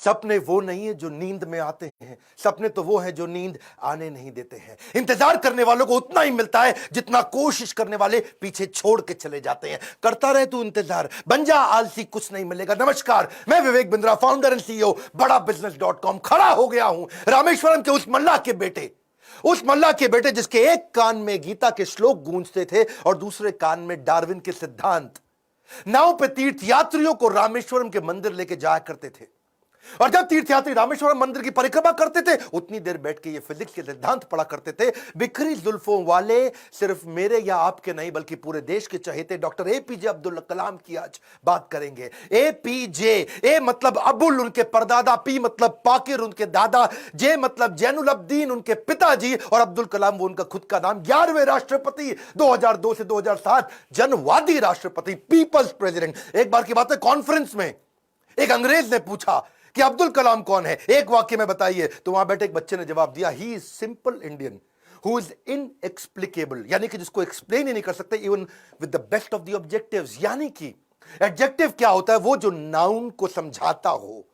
सपने वो नहीं है जो नींद में आते हैं, सपने तो वो हैं जो नींद आने नहीं देते हैं। इंतजार करने वालों को उतना ही मिलता है जितना कोशिश करने वाले पीछे छोड़ के चले जाते हैं। करता रहे तू इंतजार, बन जा आलसी, कुछ नहीं मिलेगा। नमस्कार, मैं Vivek Bindra, founder and CEO बड़ा बिजनेस.com। खड़ा हो गया हूं रामेश्वरम के उस मल्लाह के बेटे, उस मल्लाह के बेटे जिसके एक कान में गीता के श्लोक गूंजते थे और दूसरे कान में डार्विन के सिद्धांत। नाव पे तीर्थ यात्रियों को रामेश्वरम के मंदिर लेके जाया करते थे, और जब तीर्थयात्री रामेश्वरम मंदिर की परिक्रमा करते थे उतनी देर बैठ के ये फिजिक्स के सिद्धांत पढ़ा करते थे। बिखरी जुल्फों वाले सिर्फ मेरे या आपके नहीं बल्कि पूरे देश के चहेते डॉक्टर एपीजे अब्दुल कलाम की आज बात करेंगे। एपीजे, ए मतलब अबुल उनके परदादा, पी मतलब पाकिर उनके दादा, जे मतलब जैनुल अब्दीन उनके पिताजी, और अब्दुल कलाम वो उनका खुद का नाम। 11वें राष्ट्रपति, 2002 से 2007 जनवादी राष्ट्रपति, पीपल्स प्रेसिडेंट। एक बार की बात है, कॉन्फ्रेंस में एक अंग्रेज ने पूछा कि अब्दुल कलाम कौन है, एक वाक्य में बताइए। तो वहां बैठे एक बच्चे ने जवाब दिया, he is simple Indian who is inexplicable, यानी कि जिसको एक्सप्लेन ही नहीं कर सकते even with the best of the objectives. यानी कि एडजेक्टिव क्या होता है, वो जो नाउन को समझाता हो।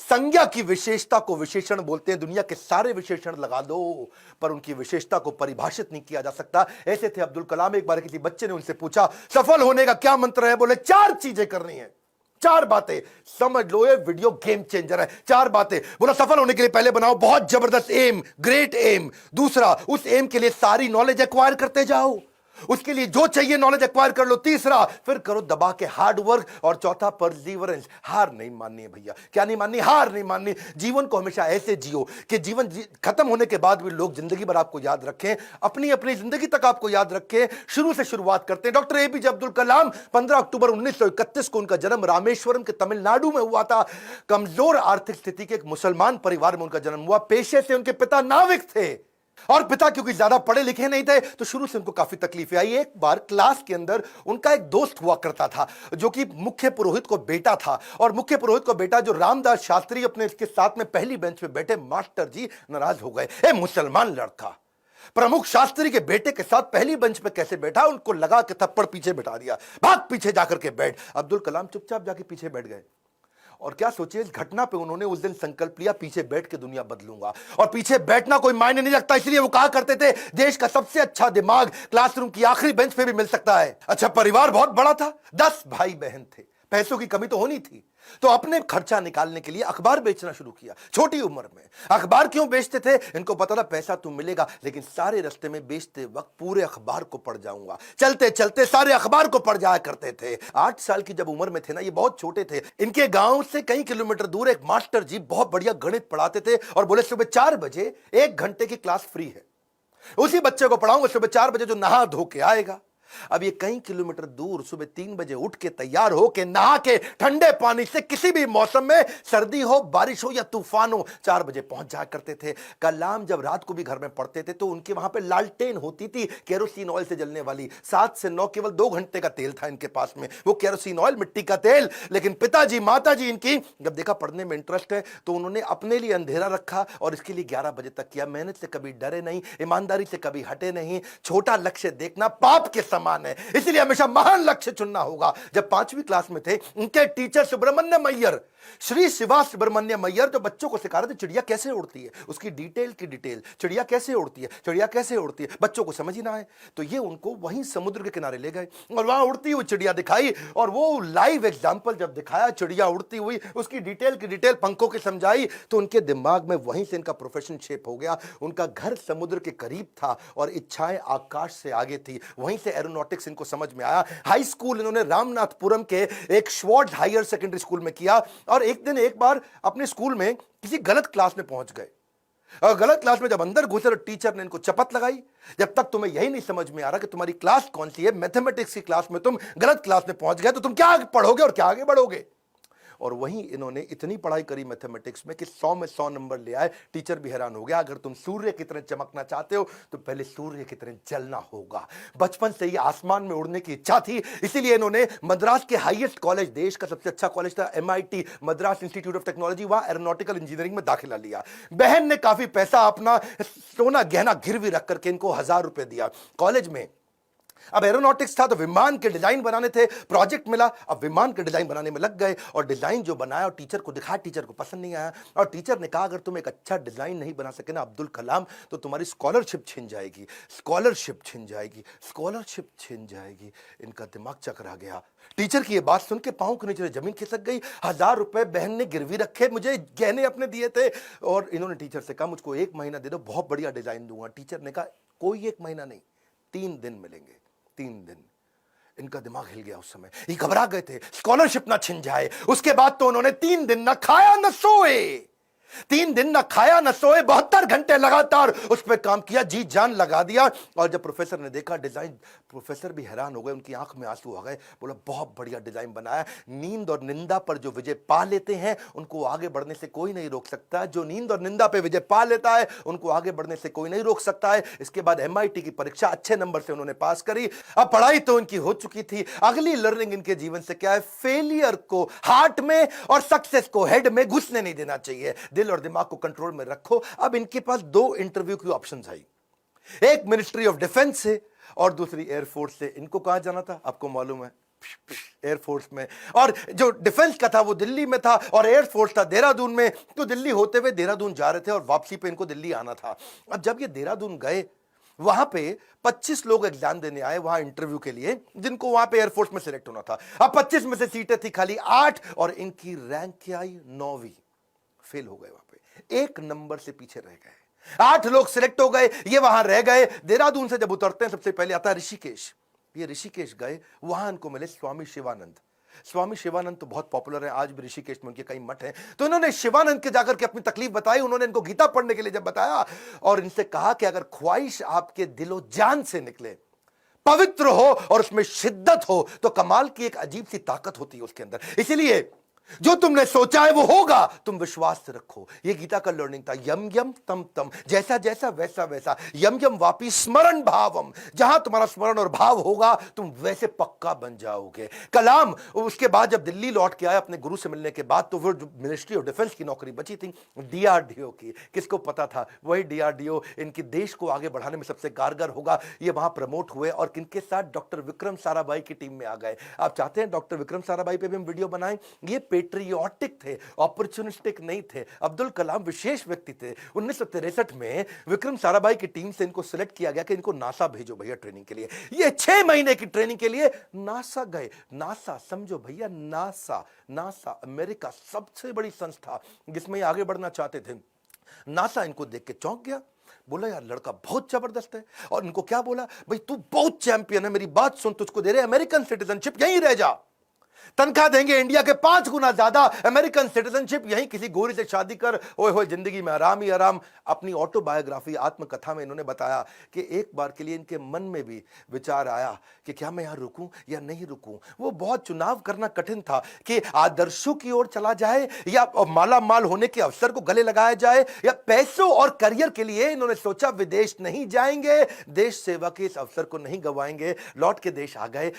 संज्ञा की विशेषता को विशेषण बोलते हैं। दुनिया के सारे विशेषण लगा दो पर उनकी विशेषता को परिभाषित नहीं किया जा सकता। ऐसे थे अब्दुल कलाम। एक बार किसी बच्चे ने उनसे पूछा, सफल होने का क्या मंत्र है? बोले 4 चीजें करनी है, 4 बातें। समझ लो ये वीडियो गेम चेंजर है। 4 बातें। बोला सफल होने के लिए पहले बनाओ बहुत जबरदस्त एम, ग्रेट एम। दूसरा, उस एम के लिए सारी नॉलेज एक्वायर करते जाओ, उसके लिए जो चाहिए नॉलेज एक्वायर कर लो। तीसरा, फिर करो दबा के हार्ड वर्क। और चौथा, परसिवरेंस। हार नहीं माननी है भैया। क्या नहीं माननी? हार नहीं माननी। जीवन को हमेशा ऐसे जियो कि जीवन खत्म होने के बाद भी लोग जिंदगी भर आपको याद रखें, अपनी अपनी जिंदगी तक आपको याद रखें। शुरू से शुरुआत करते हैं। डॉक्टर एपीजे अब्दुल कलाम, 15 अक्टूबर 1931 को उनका जन्म रामेश्वरम के तमिलनाडु में हुआ था। कमजोर आर्थिक स्थिति के एक मुसलमान परिवार में उनका जन्म हुआ। पेशे से उनके पिता नाविक थे, और पिता क्योंकि ज्यादा पढ़े लिखे नहीं थे तो शुरू से उनको काफी तकलीफें आई। एक बार क्लास के अंदर उनका एक दोस्त हुआ करता था जो कि मुख्य पुरोहित को बेटा था, और मुख्य पुरोहित को बेटा जो रामदास शास्त्री अपने इसके साथ में पहली बेंच पे बैठे मास्टर जी नाराज हो गए। ए मुसलमान लड़का प्रमुख शास्त्री के बेटे के साथ पहली बेंच पे कैसे बैठा? उनको लगा के थप्पड़ पीछे बैठा दिया, भाग पीछे जाकर के बैठ। अब्दुल कलाम चुपचाप जाके पीछे बैठ गए। और क्या सोचिए, इस घटना पे उन्होंने उस दिन संकल्प लिया, पीछे बैठ के दुनिया बदलूंगा। और पीछे बैठना कोई मायने नहीं रखता, इसलिए वो कहा करते थे देश का सबसे अच्छा दिमाग क्लासरूम की आखिरी बेंच पे भी मिल सकता है। अच्छा, परिवार बहुत बड़ा था, 10 भाई बहन थे, पैसों की कमी तो होनी थी, तो अपने खर्चा निकालने के लिए अखबार बेचना शुरू किया। छोटी उम्र में अखबार क्यों बेचते थे? इनको पता था पैसा तो मिलेगा, लेकिन सारे रास्ते में बेचते वक्त पूरे अखबार को पढ़ जाऊंगा। चलते चलते सारे अखबार को पढ़ जाया करते थे। 8 साल की जब उम्र में थे ना, ये बहुत छोटे थे, इनके गांव से कई किलोमीटर दूर एक मास्टर जी बहुत बढ़िया गणित पढ़ाते थे और बोले सुबह 4 बजे 1 घंटे की क्लास फ्री है, उसी बच्चे को पढ़ाऊंगा सुबह 4 बजे जो नहा धो के आएगा। अब ये कई किलोमीटर दूर सुबह 3 बजे उठ के तैयार हो के नहा के ठंडे पानी से किसी भी मौसम में, सर्दी हो बारिश हो या तूफान हो, 4 बजे पहुंच जाया करते थे। कलाम जब रात को भी घर में पढ़ते थे तो उनके वहां पे लालटेन होती थी, केरोसिन ऑयल से जलने वाली। 7 से 9 केवल 2 घंटे का तेल था इनके पास में, वो केरोसिन ऑयल, मिट्टी का तेल। लेकिन पिताजी माताजी इनकी जब देखा पढ़ने में इंटरेस्ट है तो उन्होंने अपने लिए अंधेरा रखा और इसके लिए 11 बजे तक किया। मेहनत से कभी डरे नहीं, ईमानदारी से कभी हटे नहीं। छोटा लक्ष्य देखना पाप के समान है, इसलिए हमेशा महान लक्ष्य चुनना होगा। जब 5वीं क्लास में थे, उनके टीचर सुब्रमण्यम अय्यर, श्री शिवा सुब्रमण्यम अय्यर, जो बच्चों को सिखा रहे थे चिड़िया कैसे उड़ती है, उसकी डिटेल की डिटेल, चिड़िया कैसे उड़ती है, चिड़िया कैसे उड़ती है, बच्चों को समझ ही ना आए तो ये उनको वहीं समुद्र के किनारे ले गए और वहां उड़ती हुई चिड़िया दिखाई। और वो लाइव एग्जाम्पल जब दिखाया चिड़िया उड़ती हुई, उसकी डिटेल की डिटेल पंखों की समझाई, तो उनके दिमाग में वहीं से इनका प्रोफेशन शेप हो गया। उनका घर समुद्र के करीब था और इच्छाएं आकाश से आगे थी, वहीं से एरोनॉटिक्स इनको समझ में आया। हाई स्कूल इन्होंने रामनाथपुरम के एक श्वार्ट्ज हायर सेकेंडरी स्कूल में किया। और एक बार अपने स्कूल में किसी गलत क्लास में पहुंच गए, और गलत क्लास में जब अंदर घुसे तो टीचर ने इनको चपत लगाई, जब तक तुम्हें यही नहीं समझ में आ रहा कि तुम्हारी क्लास कौन सी है, मैथमेटिक्स की क्लास में तुम गलत क्लास में पहुंच गए तो तुम क्या पढ़ोगे और क्या आगे बढ़ोगे। और वहीं इन्होंने इतनी पढ़ाई करी मैथमेटिक्स में कि 100 में 100 नंबर ले आए। टीचर भी हैरान हो गया। अगर तुम सूर्य की तरह चमकना चाहते हो तो पहले सूर्य की तरह जलना होगा। बचपन से ही आसमान में उड़ने की इच्छा थी, इसीलिए इन्होंने मद्रास के हाईएस्ट कॉलेज, देश का सबसे अच्छा कॉलेज था MIT, Madras institute of technology, वहां एरोनॉटिकल इंजीनियरिंग में दाखिला लिया। बहन ने काफी पैसा अपना सोना गहना गिरवी रख करके इनको 1000 रुपए दिया। कॉलेज में अब एरोनॉटिक्स था तो विमान के डिजाइन बनाने थे, प्रोजेक्ट मिला, अब विमान के डिजाइन बनाने में लग गए और डिजाइन जो बनाया और टीचर को दिखाया, टीचर को पसंद नहीं आया और टीचर ने कहा अगर तुम एक अच्छा डिजाइन नहीं बना सके ना अब्दुल कलाम तो तुम्हारी स्कॉलरशिप छिन जाएगी, स्कॉलरशिप छिन जाएगी, स्कॉलरशिप छिन जाएगी। इनका दिमाग चकरा गया। टीचर की ये बात सुन के पांव के नीचे जमीन खिसक गई। 1000 रुपए बहन ने गिरवी रखे, मुझे गहने अपने दिए थे और इन्होंने टीचर से कहा मुझको 1 महीना दे दो, बहुत बढ़िया डिजाइन दूंगा। टीचर ने कहा कोई 1 महीना नहीं, 3 दिन मिलेंगे, 3 दिन। इनका दिमाग हिल गया। उस समय ये घबरा गए थे स्कॉलरशिप ना छिन जाए। उसके बाद तो उन्होंने 3 दिन ना खाया ना सोए, 3 दिन ना खाया ना सोए, 72 घंटे लगातार उस पर काम किया, जी जान लगा दिया। और जब प्रोफेसर ने देखा डिजाइन, प्रोफेसर भी हैरान हो गए, उनकी आंख में आंसू आ गए। बोला बहुत बढ़िया डिजाइन बनाया। नींद और निंदा पर जो विजय पा लेते हैं उनको आगे बढ़ने से कोई नहीं रोक सकता। जो नींद और निंदा पे विजय पा लेता है उनको आगे बढ़ने से कोई नहीं रोक सकता है। इसके बाद MIT की परीक्षा अच्छे नंबर से उन्होंने पास करी। अब पढ़ाई तो इनकी हो चुकी थी। अगली लर्निंग इनके जीवन से क्या है? फेलियर को हार्ट में और सक्सेस को हेड में घुसने नहीं देना चाहिए। दिल और दिमाग को कंट्रोल में रखो। अब इनके पास 2 इंटरव्यू की ऑप्शंस आई, एक मिनिस्ट्री ऑफ डिफेंस से और दूसरी एयरफोर्स से। इनको कहां जाना था आपको मालूम है? एयरफोर्स में। और जो डिफेंस का था वो दिल्ली में था और एयरफोर्स था देहरादून में। तो दिल्ली होते हुए देहरादून जा रहे थे और वापसी पे इनको दिल्ली आना था। अब जब ये देहरादून गए वहां पे 25 लोग एग्जाम देने आए वहां इंटरव्यू के लिए, जिनको वहां पे एयरफोर्स में सिलेक्ट होना था। अब 25 में से सीटें थी खाली 8 और इनकी रैंक क्या आई? 9वीं। फेल हो गए, वहां पे 1 नंबर से पीछे रह गए। 8 लोग सिलेक्ट हो गए, ये वहां रह गए। देहरादून से जब उतरते हैं सबसे पहले आता है ऋषिकेश। ये ऋषिकेश गए, वहां इनको मिले स्वामी शिवानंद। स्वामी शिवानंद तो बहुत पॉपुलर है, आज भी ऋषिकेश में उनके कई मठ हैं। तो इन्होंने शिवानंद के जाकर के अपनी तकलीफ बताई। उन्होंने इनको गीता पढ़ने के लिए जब बताया और इनसे कहा कि अगर ख्वाहिश आपके दिलो जान से निकले, पवित्र हो और उसमें शिद्दत हो तो कमाल की एक अजीब सी ताकत होती है उसके अंदर। इसीलिए जो तुमने सोचा है वो होगा, तुम विश्वास से रखो। ये गीता का लर्निंग था। यम यम तम तम, जैसा जैसा वैसा वैसा। यम यम वापी स्मरण भावम, जहां तुम्हारा स्मरण और भाव होगा तुम वैसे पक्का बन जाओगे। कलाम उसके बाद जब दिल्ली लौट के आए अपने गुरु से मिलने के बाद, तो वो जो मिनिस्ट्री ऑफ डिफेंस की नौकरी बची थी DRDO की, किसको पता था वही DRDO इनके देश को आगे बढ़ाने में सबसे कारगर होगा। ये वहां प्रमोट हुए और किनके साथ? डॉक्टर विक्रम साराभाई की टीम में आ गए। आप चाहते हैं डॉक्टर विक्रम साराभाई पे भी हम वीडियो बनाएं? ये पेट्रियोटिक थे, अपॉर्चुनिस्टिक नहीं थे। अब्दुल कलाम विशेष व्यक्ति थे। 1963 में विक्रम साराभाई की टीम से इनको सिलेक्ट किया गया कि इनको नासा भेजो भैया ट्रेनिंग के लिए। ये 6 महीने की ट्रेनिंग के लिए नासा गए। नासा समझो भैया, नासा अमेरिका सबसे बड़ी संस्था जिसमें ये आगे बढ़ना चाहते थे। नासा इनको देख के चौंक गया, बोला यार लड़का बहुत जबरदस्त है। और इनको क्या बोला? भाई तू बहुत चैंपियन है, मेरी बात सुन, तुझको दे रहे अमेरिकन सिटीजनशिप, यहीं रह जा, तनख्वाह देंगे इंडिया के 5 गुना ज्यादा, अमेरिकन सिटीजनशिप, यहीं किसी गोरी से शादी कर, ओए होए जिंदगी में आराम ही आराम। अपनी ऑटोबायोग्राफी आत्मकथा में इन्होंने बताया कि एक बार के लिए इनके मन में भी विचार आया कि क्या मैं यहां रुकूं या नहीं रुकूं। वो बहुत चुनाव करना कठिन था कि आदर्शों की ओर चला जाए या माला माल होने के अवसर को गले लगाया जाए, या पैसों और करियर के लिए इन्होंने सोचा विदेश नहीं जाएंगे, देश सेवा के इस अवसर को नहीं गवाएंगे। लौट के देश आ गए।